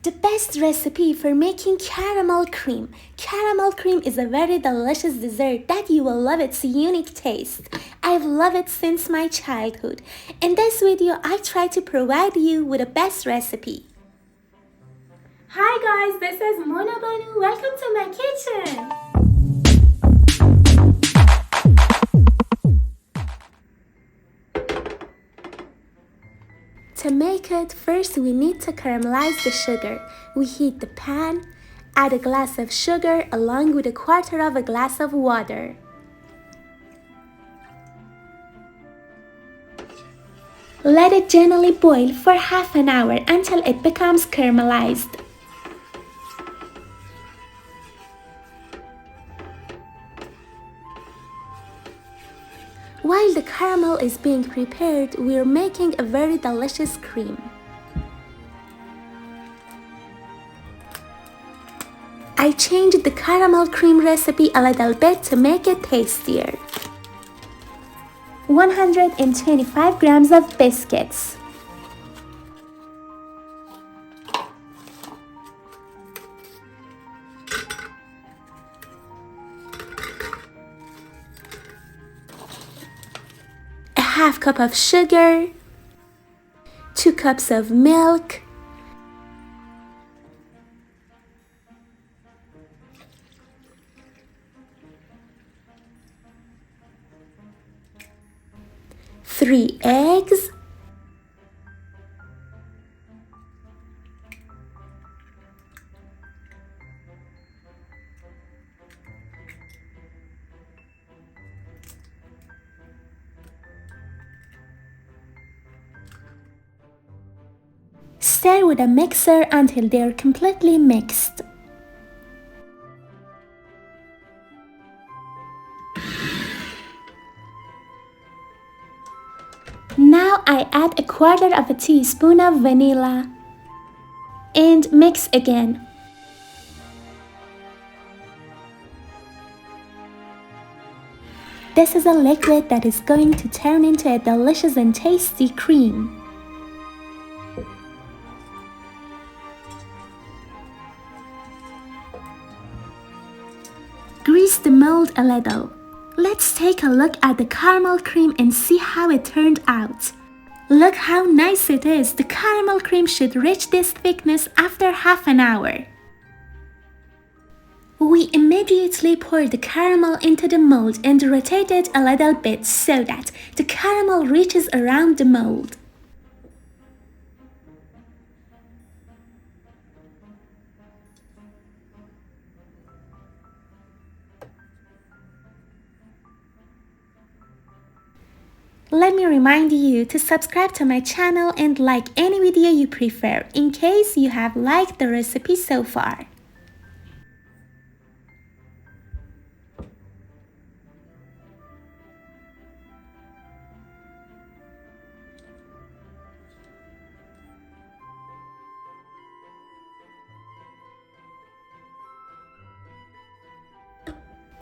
The best recipe for making caramel cream. Caramel cream is a very delicious dessert that you will love its unique taste. I've loved it since my childhood. In this video, I try to provide you with the best recipe. Hi guys, this is Mona Banu. Welcome to my kitchen. To make it, first we need to caramelize the sugar. We heat the pan, add a glass of sugar along with a quarter of a glass of water. Let it gently boil for half an hour until it becomes caramelized. While the caramel is being prepared, we are making a very delicious cream. I changed the caramel cream recipe a little bit to make it tastier. 125 grams of biscuits. 1/2 cup of sugar, 2 cups of milk, 3 eggs, 'Stir with a mixer until they are completely mixed. Now I add 1/4 teaspoon of vanilla and mix again. This is a liquid that is going to turn into a delicious and tasty cream. Grease the mold a little. Let's take a look at the caramel cream and see how it turned out. Look how nice it is. The caramel cream should reach this thickness after half an hour. We immediately pour the caramel into the mold and rotate it a little bit so that the caramel reaches around the mold. Let me remind you to subscribe to my channel and like any video you prefer in case you have liked the recipe so far.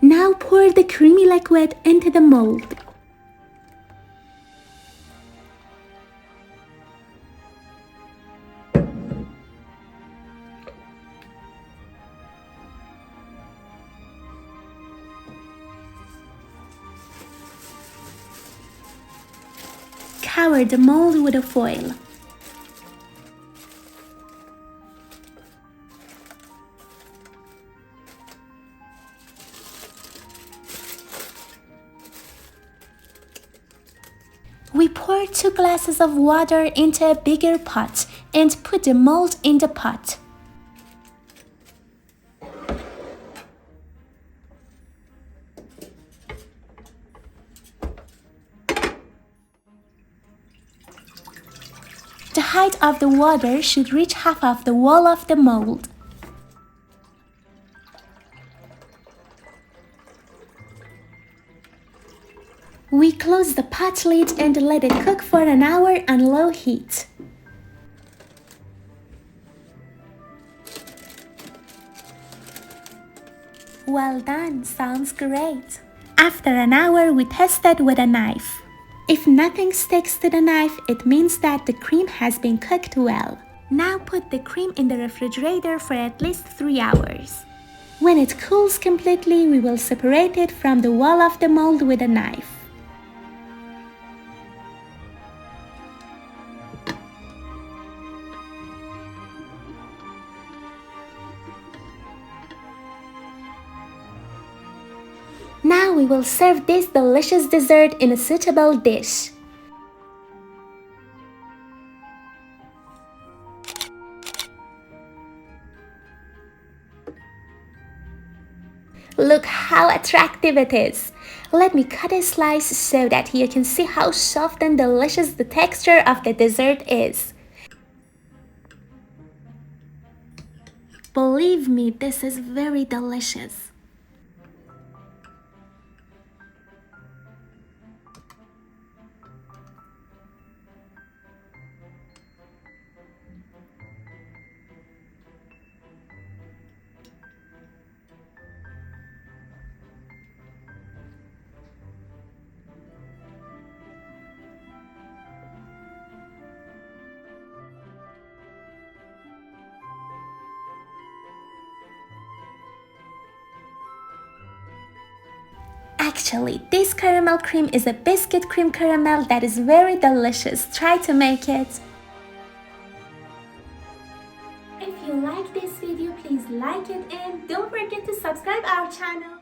Now pour the creamy liquid into the mold. Cover the mold with a foil. We pour 2 glasses of water into a bigger pot and put the mold in the pot. The height of the water should reach half of the wall of the mold. We close the pot lid and let it cook for an hour on low heat. Well done, sounds great. After an hour, we test it with a knife. If nothing sticks to the knife, it means that the cream has been cooked well. Now put the cream in the refrigerator for at least 3 hours. When it cools completely, we will separate it from the wall of the mold with a knife. Now we will serve this delicious dessert in a suitable dish. Look how attractive it is. Let me cut a slice so that you can see how soft and delicious the texture of the dessert is. Believe me, this is very delicious. Actually, this caramel cream is a biscuit cream caramel that is very delicious. Try to make it. If you like this video, please like it and don't forget to subscribe our channel.